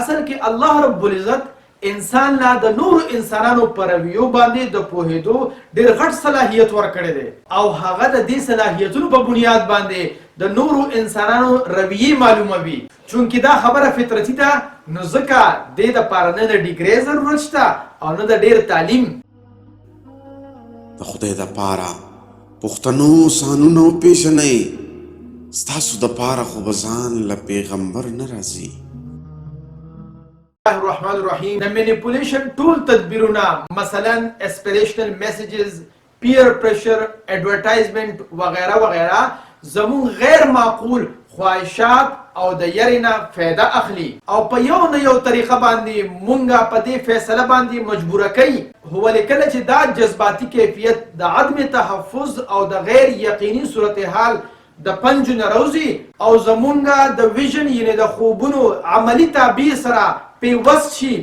اصل کې الله رب العزت انسان لا د نور انسانانو پر رویو باندې د پوهېدو ډېر غټ صلاحیت ورکړی دی او هغه د دې صلاحیتونو په بنیاد باندې د نورو انسانانو رویې معلوموي. چونکې دا خبره فطرتي ده نو ځکه دې دپاره نه د ډیګرۍ ضرورت شته او نه د ډېر تعلیم. د خدای دپاره پښتنو سانونه وپېژنئ، ستاسو دپاره خو به ځان له پیغمبر نه راځي. الله الرحمن الرحیم. د مینیپولیشن ټول تدبیرونه مثلا اسپریشنل میسیجز، پیر پریشر، ایڈورټایزمنټ وغیره وغیره زمون غیر معقول خواهشات او د یری نه فایده اخلي او په یو نه یو طریقه باندې مونږه په دې فیصله باندې مجبوره کوي. هو لیکله چې دا جذباتي کیفیت د عدم تحفظ او د غیر یقیني صورتحال د پنجو نه راوځي او زمونږه د ویژن یعنې د خوبونو عملي تعبیر سره پیوست شي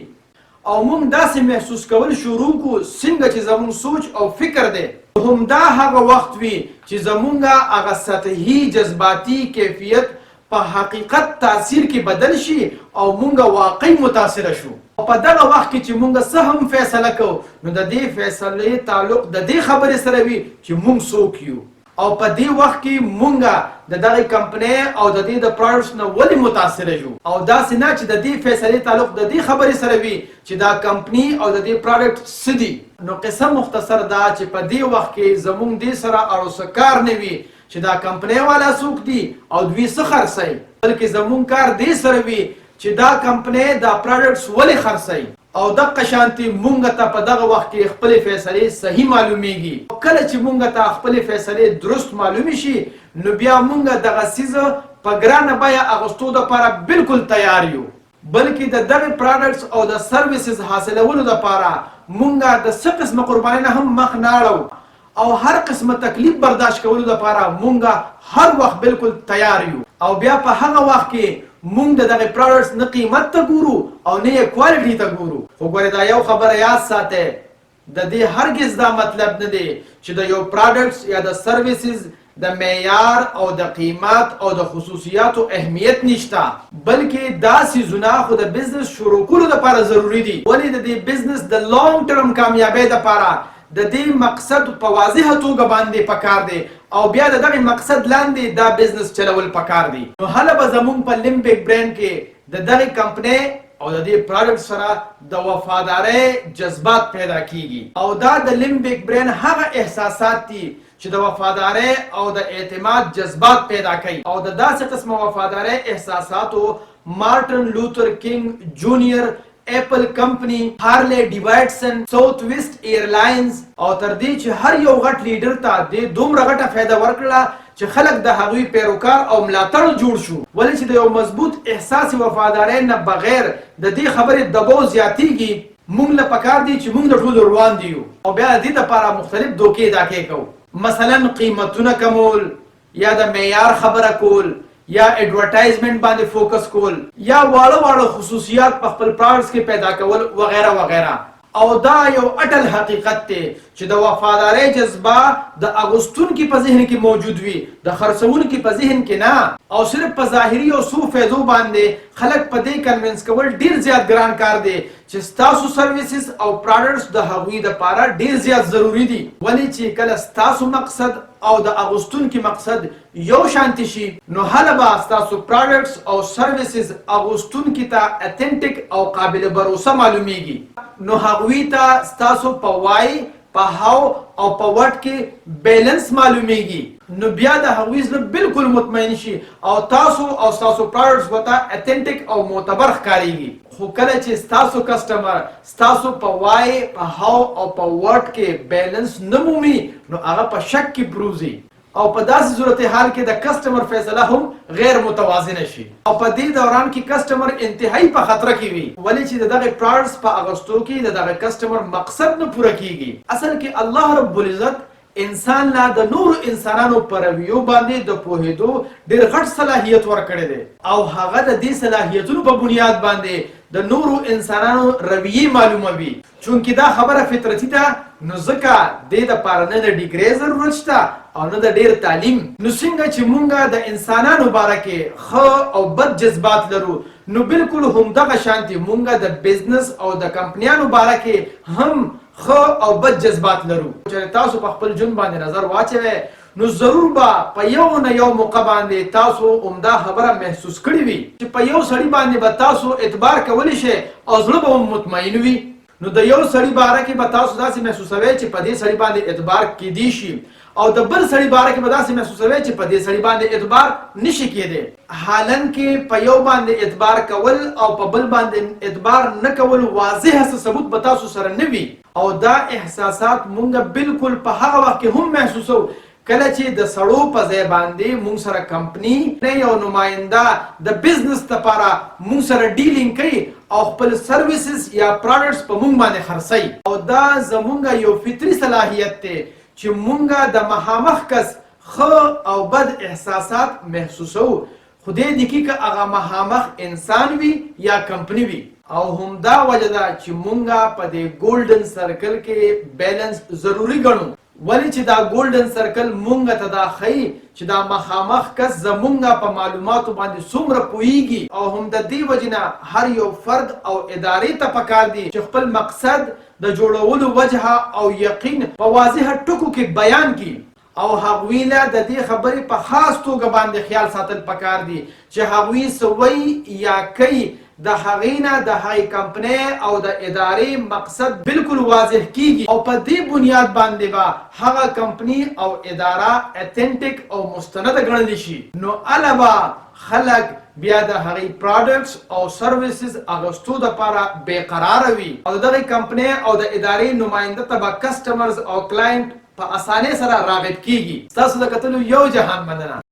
او مونږ داسې محسوس کول شروع کو څنګه چې زمونږ سوچ او فکر دی. همدا هغه وخت وي چې زمونږه هغه سطحي جذباتي کیفیت په حقیقت تاثیر کې بدل شي او مونږه واقعي متاثره شو. او په دغه وخت کې چې مونږ څه هم فیصله کوو نو د دې فیصلې تعلق د دې خبرې سره وي چې مونږ څوک یو او په دې وخت کې مونږه د دغه کمپنۍ او د دې د پروډکټس نه ولې متاثره یو او داسې نه چې د دې فیصلې تعلق د دې خبرې سره وي چې دا کمپنۍ او د دې پروډکټ څه دي. نو قصه مختصر ده چې په دې وخت کې زمونږ دې سره اړوسه کار نه وي چې دا کمپنۍ والا څوک دي او دوی څه خرڅوي، بلکې زمونږ کار دې سره وي چې دا کمپنۍ دا پروډکټس ولې خرڅوي او دغه شانتي مونږ ته په دغه وخت کې خپلې فیصلې صحیح معلومیږي. کله چې مونږ ته خپلې فیصلې درست معلومې شي نو بیا مونږ دغه څیز په ګرانه بیه اغوستو دپاره بالکل تیار یو، بلکې د دغه پروډکټس او د سرویسز حاصلولو دپاره مونږ د څه قسمه قربانۍ نه هم مخ نه اړو او هر قسمه تکلیف برداشت کولو دپاره مونږ هر وخت بالکل تیار یو. او بیا په هغه وخت کې مونږ د دغه پروډکټس نه قیمت ته ګورو او نه یې کوالټي ته ګورو. خو ګورې دا یو خبره یاد ساتئ، د دې هرګز دا مطلب نه دی چې د یو پروډکټس یا د سرویسز د معیار او د قیمت او د خصوصیاتو اهمیت نشته، بلکې دا څیزونه خو د بزنس شروع کولو دپاره ضروري دي. ولې د دې بزنس د لانګ ټرم کامیابۍ دپاره د دې مقصد په واضحه توګه باندې پکار دی او بیا د دغه مقصد لاندې دا بزنس چلول پکار دی. نو هله به زمونږ په لیمبیک برینډ کې د دغه کمپنۍ او د دې پروډکټ سره د وفادارۍ جذبات پیدا کیږي او دا د لیمبیک برین هغه احساسات دي چې د وفادارۍ او د اعتماد جذبات پیدا کوي او د داسې قسمه وفادارۍ احساساتو مارټن لوتر کینګ جونیئر، اپل کمپنی، هارلی ډیوایډسن، ساوث ویسټ ایرلاینز او تر دې چې هر یو غټ لیډر ته دې دومره غټه فایده ورکړه چې خلک د هغوی پیروکار او ملاتړ جوړ شو. ولې چې د یو مضبوط احساس وفادارۍ نه بغیر د دې خبرې دباو زیاتیږي. مونږ له پکار دی چې مونږ د ټولو روان دي او بیا د دې دپاره مختلف دوکې داکې کوو، مثلا قیمتونه کمول یا د معیار خبره کول یا ایڈورټایزمنټ باندې فوکس کول یا واړه واړه خصوصیات په خپل پروډکټس کې پیدا کول وغیره وغیره. او دا یو اټل حقیقت دی چې د وفادارۍ جذبه د اغوستونکي په ذهن کې موجود وي، د خرڅونکي په ذهن کې نه. او صرف په ظاهري او څو فیضو باندې خلک په دې کنوینس کول ډیر زیات ګران کار دی چې ستاسو سرویسز او پروډکټس د هغوی دپاره ډیر زیات ضروري دي. ولې چې کله ستاسو مقصد او د اغوستونکي مقصد یو شانتي شي نو هله به ستاسو پروډکټس او سرویسز اغوستونکي ته اتنټیک او قابل بروسه معلومیږي. نو هغوی ته ستاسو په وای، په هاو او په وټ کې بیلنس معلومیږي. نو بیا د هغوی زړه بالکل مطمئن شي او تاسو او ستاسو پروډکټس ورته اتنټیک او معتبر ښکارېږي. خو کله چې ستاسو کسټمر ستاسو په وای، په هاو او په وټ کې بیلنس نه مومي نو هغه په شک کې پروزي او په داسې صورتحال کې د کسټمر فیصله هم غیر متوازنه شي او په دې دوران کې کسټمر انتهایی په خطر کې وي. ولې چې د دغه پروډکټس په اغوستو کې د دغه کسټمر مقصد نه پوره کیږي. اصل کې الله رب العزت انسان لا د نورو انسانانو پر رویو باندې د پوهېدو ډېر غټ صلاحیت ورکړی دی او هغه د دې صلاحیتونو په بنیاد باندې د نورو انسانانو رویې معلوموي. چونکې دا خبره فطرتي ده نو ځکه دې دپاره نه د ډیګرۍ ضرورت شته او نه د ډېر تعلیم. نو څنګه چې مونږ د انسانانو باره کې ښه او بد جذبات لرو نو بالکل همدغه شانتي مونږه د بزنس او د کمپنیانو باره کې هم ښه او بد جذبات لرو. چې تاسو په خپل ژوند باندې نظر واچوئ نو ضرور به په یو نه یو موقع باندې تاسو عمده خبره محسوس کړې وي چې په یو سړي باندې به تاسو اعتبار کولی شئ او زړه به مطمئن وي. نو د یو سړي باره کې به تاسو داسې محسوسوئ چې په دې سړي باندې اعتبار کیدی شي او د بل سړي باره کې به داسې محسوسوئ چې په دې سړي باندې اعتبار نشي کیدی. حالن کې په یو باندې اعتبار کول او په بل باندې اعتبار نه کول واضح ثبوت به تاسو سره نه وي او دا احساسات مونږ بالکل په هغه وخت کې هم محسوسو کله چې د سړو په ځای باندې مونږ سره کمپنی نه یو نماینده د بزنس لپاره مونږ سره ډیلینګ کوي او خپل سرویسز یا پروډکټس په مونږ باندې خرڅوي او دا زمونږه یو فطري صلاحیت دی چې مونږه د مخامخ کس ښه او بد احساسات محسوسو. خدای دې کړي که هغه مخامخ انسان وي یا کمپنی وي او همدا وجه ده چې مونږه په دې ګولډن سرکل کې بیلنس ضروري ګڼو. ولی چې دا ګولډن سرکل مونږ ته دا ښیي چې دا مخامخ کس زمونږه په معلوماتو باندې څومره پوهیږي او هم د دې وجې نه هر یو فرد او ادارې ته پکار دي چې خپل مقصد د جوړولو وجهه او یقین په واضحه ټکو کې بیان کړي او هغوی له د دې خبرې په خاص توګه باندې خیال ساتل پکار دي چې هغوی څه وایي یا کوي د هغې نه د هغې کمپنۍ او د ادارې مقصد بالکل واضح کیږي او په دې بنیاد باندې به هغه کمپنی او اداره اتنټیک او مستنده ګڼلی شي. نو هله به خلک بیا د هغې پروډکټس او سرویسز اغوستو دپاره بېقراره وي او د دغې کمپنۍ او د ادارې نماینده ته به کسټمرز او کلاینټ په اسانۍ سره راغب کیږي. ستاسو د کتلو یو جهان مننه.